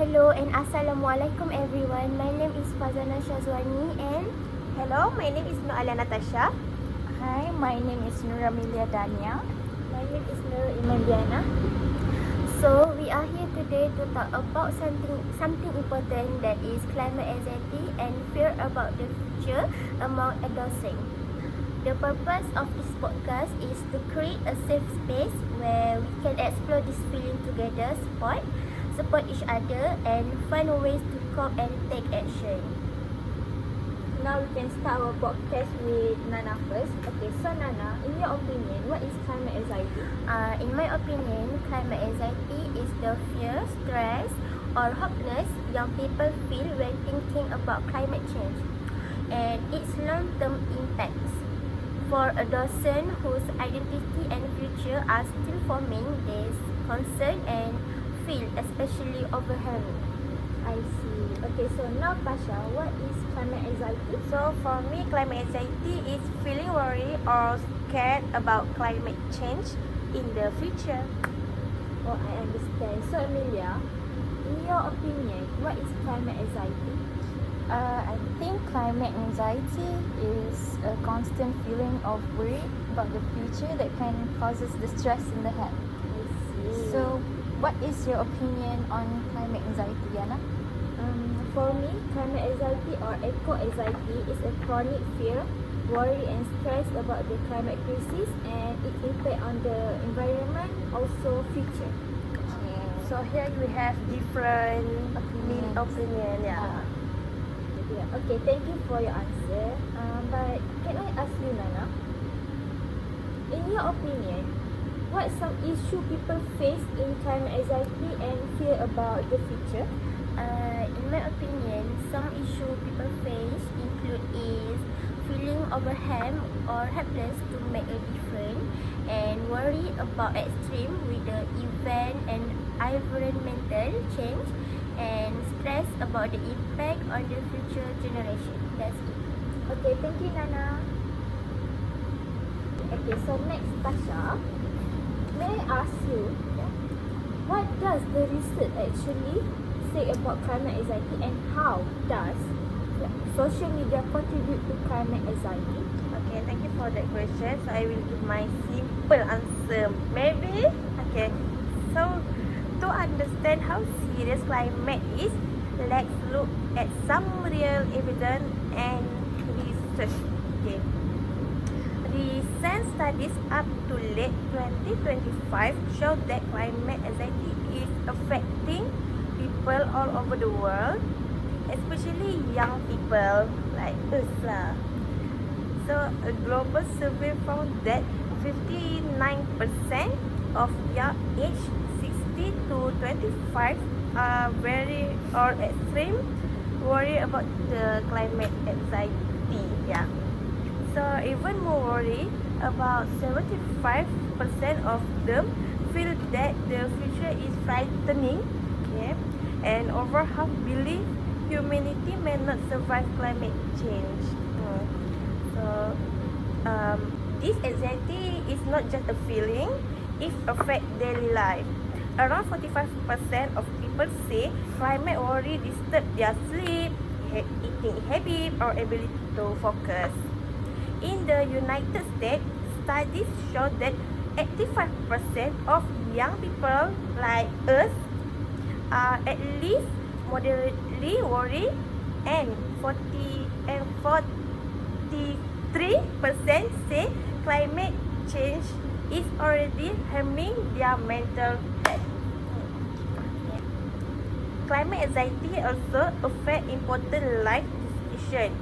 Hello and Assalamualaikum everyone. My name is Fazana Shazwani and Hello, my name is Noala Natasha. Hi, my name is Nuramilia Dania. my name is Nur Imandiana. So we are here today to talk about something important, that is climate anxiety and fear about the future among adolescents. The purpose of this podcast is to create a safe space where we can explore this feeling together, support each other and find ways to cope and take action. Now we can start our podcast with Nana first. Okay, so Nana, in your opinion, what is climate anxiety? In my opinion, climate anxiety is the fear, stress or hopelessness young people feel when thinking about climate change and its long-term impacts. For adolescents whose identity and future are still forming, this concern and feel especially overwhelming. I see. Okay, so now Pasha, what is climate anxiety? So for me, climate anxiety is feeling worried or scared about climate change in the future. Oh, I understand. So Amelia, in your opinion, what is climate anxiety? I think climate anxiety is a constant feeling of worry about the future that can causes the stress in the head. I see. So, what is your opinion on climate anxiety, Yana? For me, climate anxiety or eco-anxiety is a chronic fear, worry and stress about the climate crisis and its impact on the environment, also future. So here we have different opinion. Yeah. Okay, thank you for your answer. But can I ask you, Nana? In your opinion, what some issue people face in climate anxiety and fear about the future? In my opinion, some issue people face include is feeling overwhelmed or helpless to make a difference and worry about extreme with the event and environmental change and stress about the impact on the future generation. That's it. Okay, thank you, Nana. Okay, so next, Tasha, may I ask you, what does the research actually say about climate anxiety and how does social media contribute to climate anxiety? Okay, thank you for that question. So I will give my simple answer. Maybe. Okay. So to understand how serious climate is, let's look at some real evidence and research. Okay. Recent studies up to late 2025 show that climate anxiety is affecting people all over the world, especially young people like us lah. So a global survey found that 59% of young age 60 to 25 are very or extreme worry about the climate anxiety. Yeah. So even more worry, about 75% of them feel that the future is frightening. Okay. And over half believe humanity may not survive climate change. So this anxiety is not just a feeling, it affects daily life. Around 45% of people say climate worry disturb their sleep, eating habit or ability to focus. In the United States, studies show that 85% of young people like us are at least moderately worried and 43% say climate change is already harming their mental health. Climate anxiety also affect important life decision.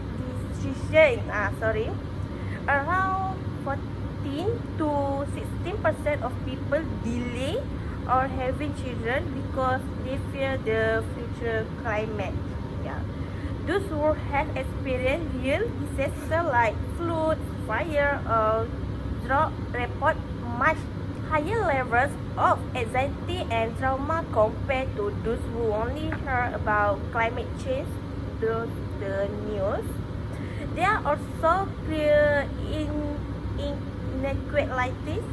Around 14 to 16% of people delay or having children because they fear the future climate. Yeah. Those who have experienced real disaster like flood, fire or drought report much higher levels of anxiety and trauma compared to those who only heard about climate change through the news. There are also clear inequalities.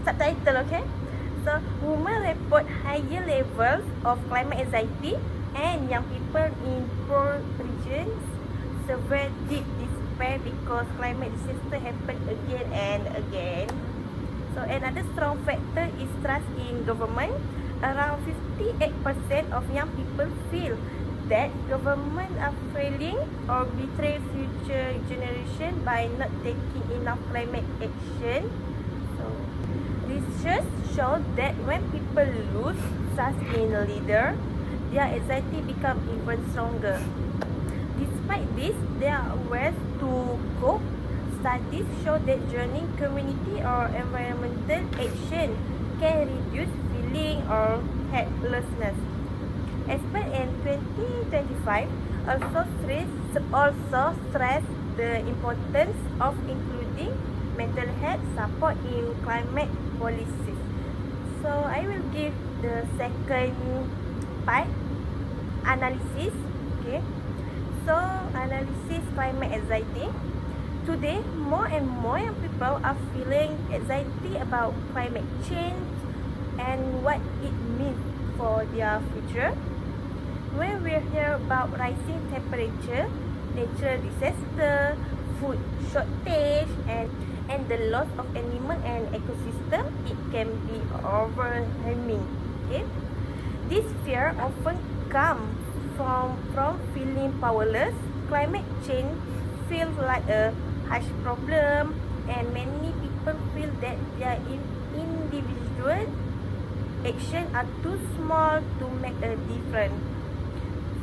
Subtitle, okay? So women report higher levels of climate anxiety, and young people in poor regions suffer deep despair because climate disaster happen again and again. So another strong factor is trust in government. Around 58% of young people feel that government are failing or betray future generation by not taking enough climate action. So research shows that when people lose trust in a leader, their anxiety becomes even stronger. Despite this, there are ways to cope. Studies show that joining community or environmental action can reduce feeling or helplessness. Experts in 2025 also stress the importance of including mental health support in climate policies. So I will give the second part, analysis. Okay. So analysis climate anxiety. Today, more and more young people are feeling anxiety about climate change and what it means for their future. When we hear about rising temperature, natural disaster, food shortage, and the loss of animal and ecosystem, it can be overwhelming. Okay? This fear often comes from feeling powerless. Climate change feels like a hush problem, and many people feel that their individual actions are too small to make a difference.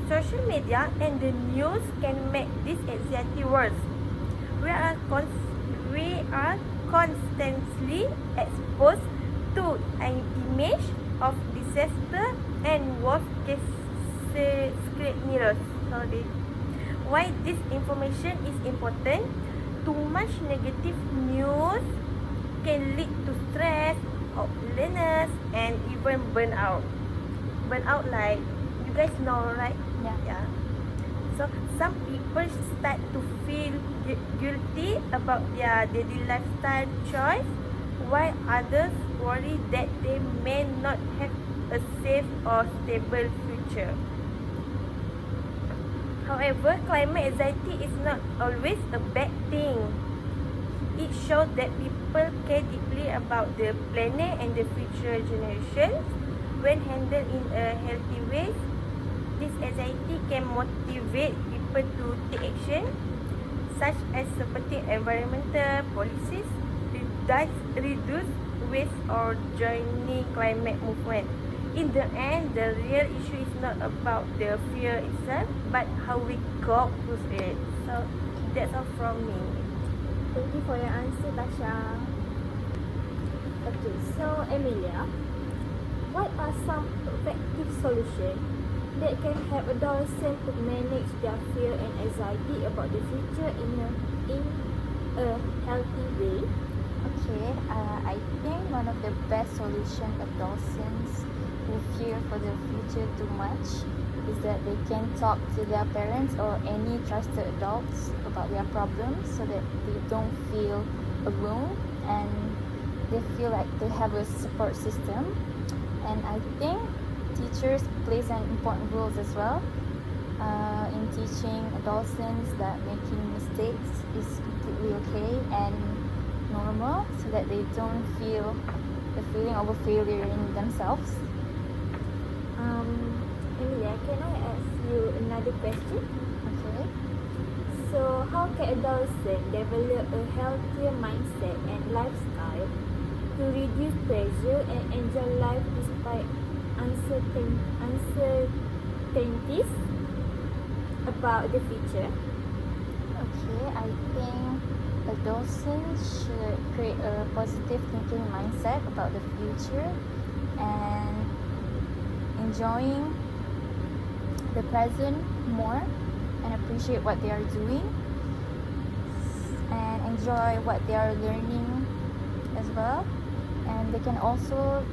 Social media and the news can make this anxiety worse. We are constantly exposed to an image of disaster and worst case scenarios. Why this information is important? Too much negative news can lead to stress, hopelessness, and even burnout. Burnout, like you guys know, right? Yeah. So some people start to feel guilty about their daily lifestyle choice, while others worry that they may not have a safe or stable future. However, climate anxiety is not always a bad thing. It shows that people care deeply about the planet and the future generations. When handled in a healthy way, this anxiety can motivate people to take action, such as supporting environmental policies, reduce waste, or joining climate movement. In the end, the real issue is not about the fear itself, but how we cope with it. So that's all from me. Thank you for your answer, Tasha. Okay, so Emilia, what are some effective solutions that can help adolescents to manage their fear and anxiety about the future in a healthy way? Okay, I think one of the best solutions adolescents who fear for their future too much is that they can talk to their parents or any trusted adults about their problems so that they don't feel alone and they feel like they have a support system. And I think teachers plays an important role as well in teaching adolescents that making mistakes is completely okay and normal so that they don't feel the feeling of a failure in themselves. Emilia, can I ask you another question? Okay. So, how can adolescents develop a healthier mindset and lifestyle to reduce pressure and enjoy life despite uncertainties about the future? Okay, I think adolescents should create a positive thinking mindset about the future and enjoying the present more and appreciate what they are doing and enjoy what they are learning as well. And they can also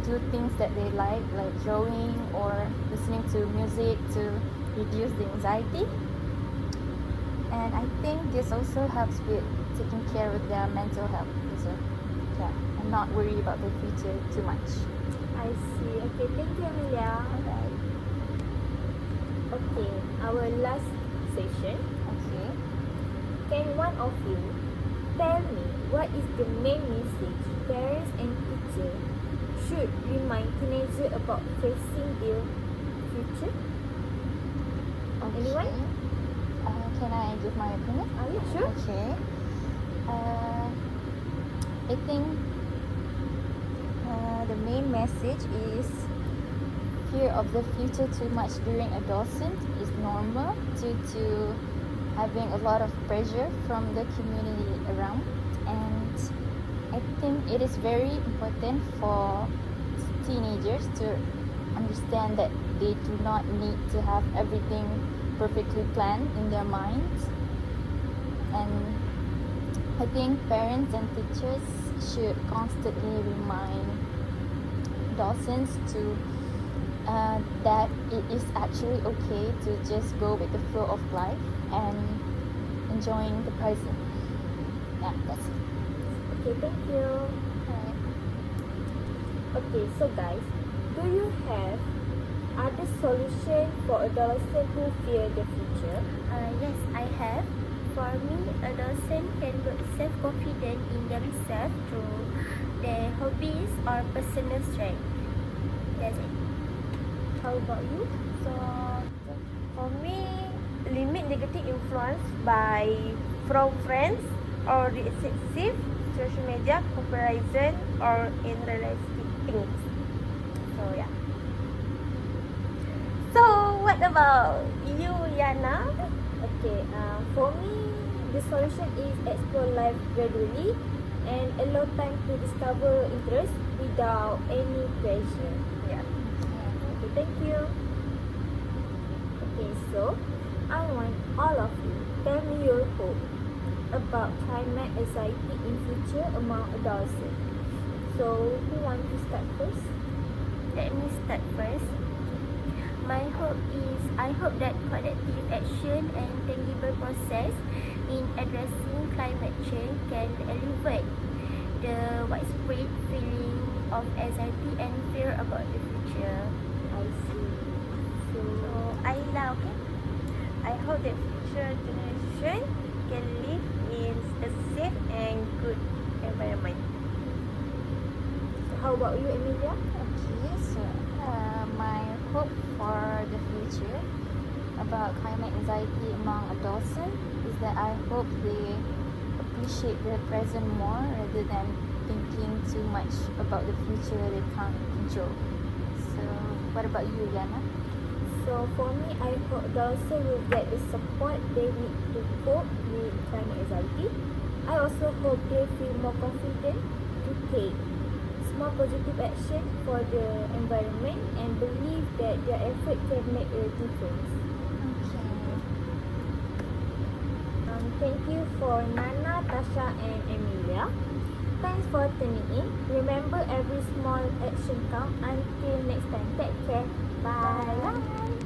do things that they like drawing or listening to music to reduce the anxiety. And I think this also helps with taking care of their mental health as well. Yeah. and not worry about the future too much. I see. Okay, thank you, Amelia. Alright. Okay, our last session. Okay. Can one of you tell me what is the main message parents and teachers should remind teenagers about facing their future? Anyone? Can I give my opinion? Are you sure? Okay. I think the main message is fear of the future too much during adolescence is normal due to having a lot of pressure from the community around, and I think it is very important for teenagers to understand that they do not need to have everything perfectly planned in their minds. And I think parents and teachers should constantly remind adolescents to that it is actually okay to just go with the flow of life and enjoying the present. Yeah, that's it. Okay, thank you. Alright. Okay, so guys, do you have other solution for adolescents who fear the future? Yes, I have. For me, adolescents can build self-confidence in themselves through their hobbies or personal strength. That's it. How about you? So for me, limit negative influence from friends or the excessive social media comparison or unrealistic things. So yeah. So what about you, Yana? Okay, for me, the solution is explore life gradually and allow time to discover interest without any pressure. Yeah. Okay, thank you. Okay, so I want all of you tell me your hope about climate anxiety in future among adolescents. So who wants to start first? Let me start first. My hope is I hope that collective action and tangible process in addressing climate change can alleviate the widespread feeling of anxiety and fear about the future. I see. So So Ayla, okay? I hope that future generation can live in a safe and good environment. how about you, Emilia? Okay, so my hope for the future about climate anxiety among adolescents is that I hope they appreciate the present more rather than thinking too much about the future they can't control. So, what about you, Yana? So for me, I hope adolescents will get the support they need to cope with climate anxiety. I also hope they feel more confident to take small positive action for the environment and believe that their effort can make a difference. Okay. Thank you for Nana, Tasha and Emilia. Thanks for tuning in. Remember, every small action counts. Until next time, take care. Bye. Bye.